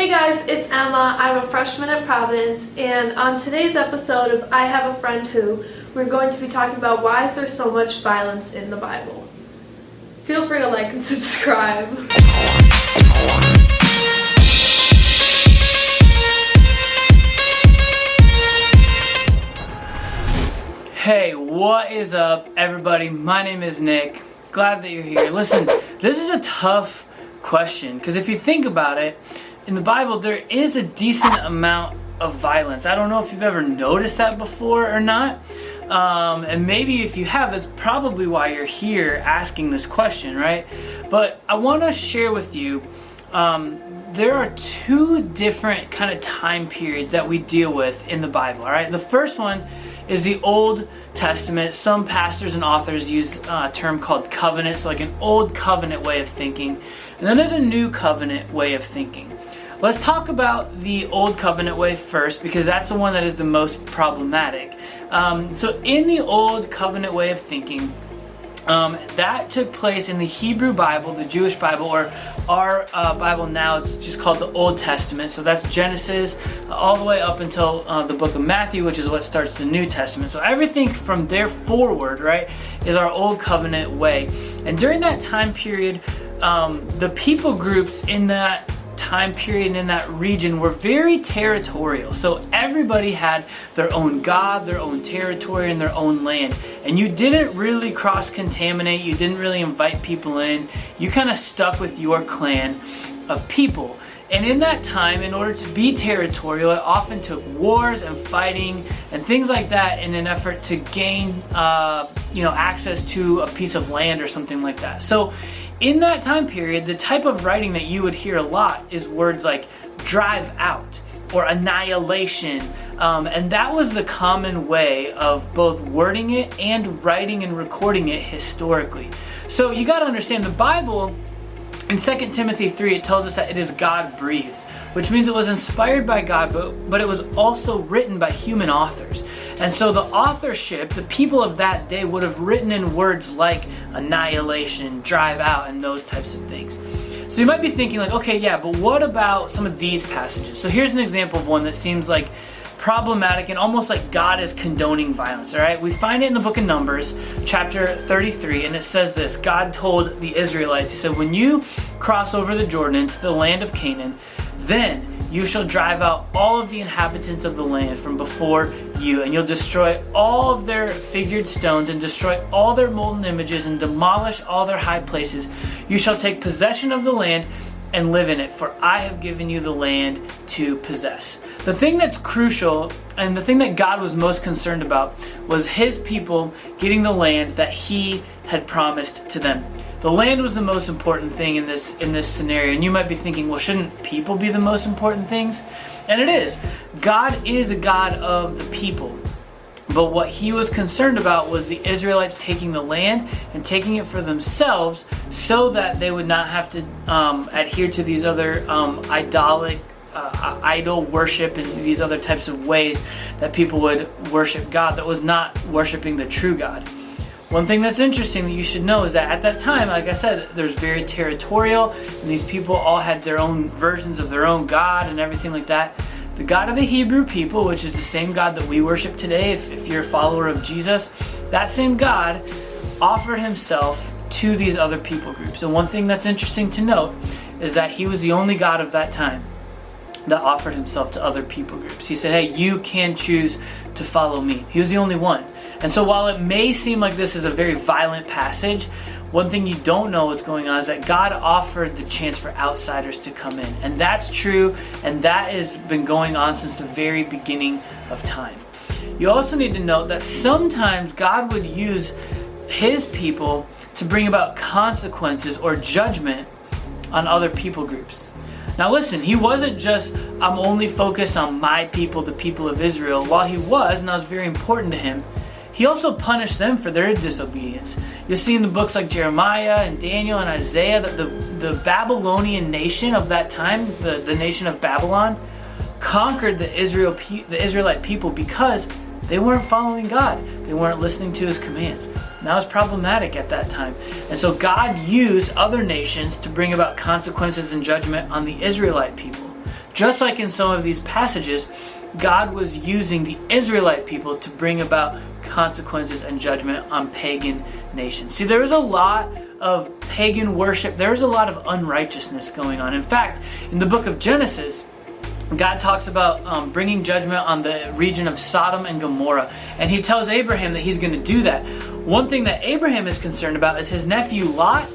Hey guys, it's Emma. I'm a freshman at Providence, and on today's episode of I Have a Friend Who, we're going to be talking about why is there so much violence in the Bible. Feel free to like and subscribe. Hey, what is up, everybody? My name is Nick. Glad that you're here. Listen, this is a tough question because if you think about it, in the Bible there is a decent amount of violence. I don't know if you've ever noticed that before or not. And maybe if you have, it's probably why you're here asking this question, right? But I want to share with you, there are two different kind of time periods that we deal with in the Bible, all right? The first one is the Old Testament. Some pastors and authors use a term called covenant, so like an old covenant way of thinking. And then there's a new covenant way of thinking. Let's talk about the Old Covenant way first because that's the one that is the most problematic. So in the Old Covenant way of thinking, that took place in the Hebrew Bible, the Jewish Bible, or our Bible now, it's just called the Old Testament. So that's Genesis all the way up until the book of Matthew, which is what starts the New Testament. So everything from there forward, right, is our Old Covenant way. And during that time period, the people groups in that time period and in that region were very territorial. So everybody had their own God, their own territory, and their own land. And you didn't really cross-contaminate. You didn't really invite people in. You kind of stuck with your clan of people. And in that time, in order to be territorial, it often took wars and fighting and things like that in an effort to gain, access to a piece of land or something like that. So in that time period, the type of writing that you would hear a lot is words like drive out or annihilation. And that was the common way of both wording it and writing and recording it historically. So you got to understand the Bible, in 2 Timothy 3, it tells us that it is God-breathed, which means it was inspired by God, but it was also written by human authors. And so the authorship, the people of that day would have written in words like annihilation, drive out, and those types of things. So you might be thinking like, okay, yeah, but what about some of these passages? So here's an example of one that seems like problematic and almost like God is condoning violence, all right? We find it in the book of Numbers, chapter 33, and it says this. God told the Israelites, he said, when you cross over the Jordan into the land of Canaan, then you shall drive out all of the inhabitants of the land from before you, and you'll destroy all of their figured stones and destroy all their molten images and demolish all their high places. You shall take possession of the land and live in it, for I have given you the land to possess. The thing that's crucial and the thing that God was most concerned about was his people getting the land that he had promised to them. The land was the most important thing in this scenario. And you might be thinking, well, shouldn't people be the most important things? And it is. God is a God of the people. But what he was concerned about was the Israelites taking the land and taking it for themselves so that they would not have to adhere to these other idol worship and these other types of ways that people would worship God that was not worshiping the true God. One thing that's interesting that you should know is that at that time, like I said, there's very territorial, and these people all had their own versions of their own God and everything like that. The God of the Hebrew people, which is the same God that we worship today, if you're a follower of Jesus, that same God offered himself to these other people groups. And one thing that's interesting to note is that he was the only God of that time that offered himself to other people groups. He said, hey, you can choose to follow me. He was the only one. And so while it may seem like this is a very violent passage, one thing you don't know what's going on is that God offered the chance for outsiders to come in. And that's true, and that has been going on since the very beginning of time. You also need to note that sometimes God would use his people to bring about consequences or judgment on other people groups. Now listen, he wasn't just, I'm only focused on my people, the people of Israel. While he was, and that was very important to him, he also punished them for their disobedience. You'll see in the books like Jeremiah and Daniel and Isaiah that the Babylonian nation of that time, the nation of Babylon, conquered the Israelite people because they weren't following God. They weren't listening to his commands. And that was problematic at that time. And so God used other nations to bring about consequences and judgment on the Israelite people. Just like in some of these passages, God was using the Israelite people to bring about consequences and judgment on pagan nations. See, there was a lot of pagan worship. There was a lot of unrighteousness going on. In fact, in the book of Genesis, God talks about bringing judgment on the region of Sodom and Gomorrah. And he tells Abraham that he's going to do that. One thing that Abraham is concerned about is his nephew Lot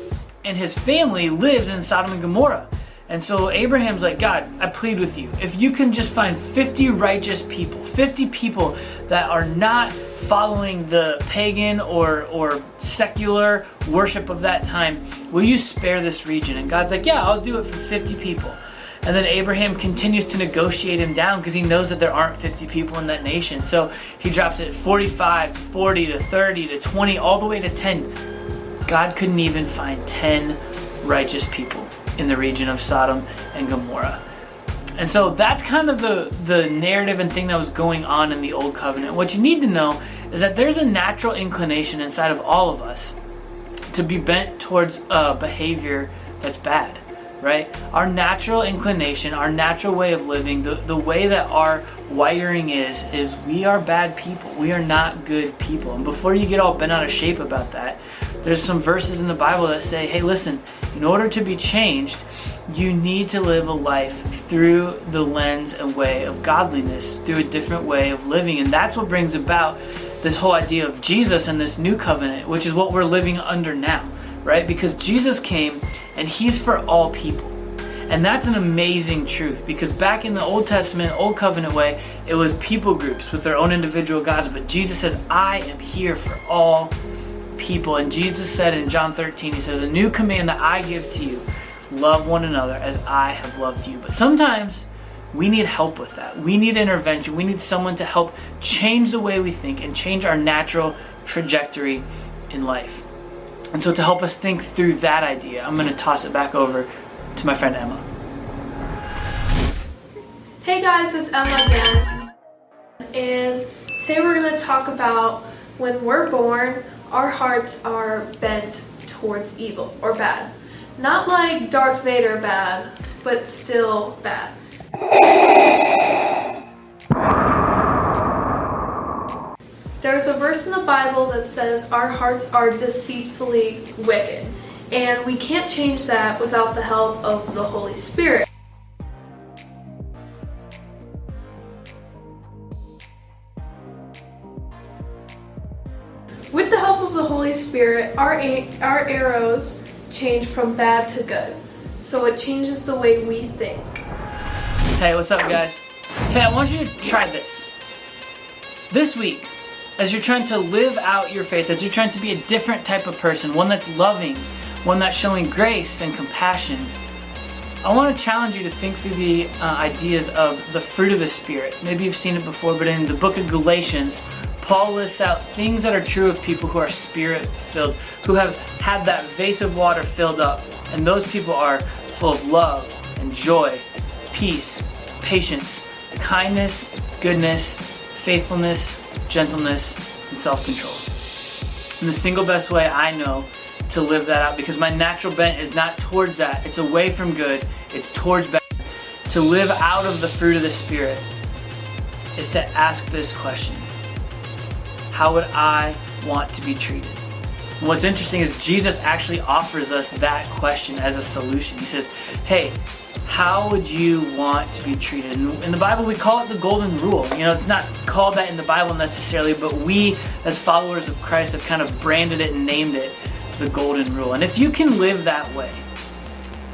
and his family lives in Sodom and Gomorrah. And so Abraham's like, God, I plead with you. If you can just find 50 righteous people, 50 people that are not following the pagan or secular worship of that time, will you spare this region? And God's like, yeah, I'll do it for 50 people. And then Abraham continues to negotiate him down because he knows that there aren't 50 people in that nation. So he drops it 45 to 40 to 30 to 20, all the way to 10. God couldn't even find 10 righteous people in the region of Sodom and Gomorrah. And so that's kind of the narrative and thing that was going on in the Old Covenant. What you need to know is that there's a natural inclination inside of all of us to be bent towards behavior that's bad. Right? Our natural inclination, our natural way of living, the way that our wiring is we are bad people. We are not good people. And before you get all bent out of shape about that, there's some verses in the Bible that say, hey, listen, in order to be changed, you need to live a life through the lens and way of godliness, through a different way of living. And that's what brings about this whole idea of Jesus and this new covenant, which is what we're living under now, right? Because Jesus came and he's for all people. And that's an amazing truth, because back in the Old Testament, Old Covenant way, it was people groups with their own individual gods. But Jesus says, I am here for all people. And Jesus said in John 13, he says, a new command that I give to you, love one another as I have loved you. But sometimes we need help with that. We need intervention. We need someone to help change the way we think and change our natural trajectory in life. And so to help us think through that idea, I'm going to toss it back over to my friend Emma. Hey guys, it's Emma again. And today we're going to talk about when we're born, our hearts are bent towards evil or bad. Not like Darth Vader bad, but still bad. There's a verse in the Bible that says our hearts are deceitfully wicked, and we can't change that without the help of the Holy Spirit. With the help of the Holy Spirit, our arrows change from bad to good, so it changes the way we think. Hey, what's up guys? Hey, I want you to try this. This week, as you're trying to live out your faith, as you're trying to be a different type of person, one that's loving, one that's showing grace and compassion, I want to challenge you to think through the ideas of the fruit of the Spirit. Maybe you've seen it before, but in the book of Galatians, Paul lists out things that are true of people who are Spirit-filled, who have had that vase of water filled up. And those people are full of love and joy, peace, patience, kindness, goodness, faithfulness, gentleness, and self-control. And the single best way I know to live that out, because my natural bent is not towards that, it's away from good, it's towards bad, to live out of the fruit of the Spirit, is to ask this question: how would I want to be treated? And what's interesting is Jesus actually offers us that question as a solution. He says, hey, how would you want to be treated? And in the Bible, we call it the golden rule. You know, it's not called that in the Bible necessarily, but we as followers of Christ have kind of branded it and named it the golden rule. And if you can live that way,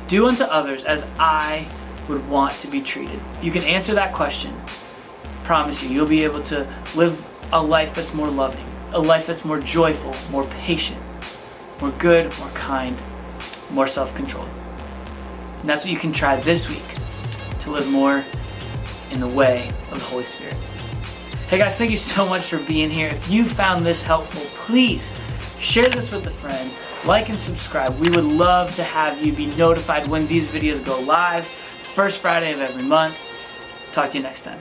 do unto others as I would want to be treated. If you can answer that question, I promise you, you'll be able to live a life that's more loving, a life that's more joyful, more patient, more good, more kind, more self-controlled. And that's what you can try this week to live more in the way of the Holy Spirit. Hey guys, thank you so much for being here. If you found this helpful, please share this with a friend, like and subscribe. We would love to have you be notified when these videos go live, first Friday of every month. Talk to you next time.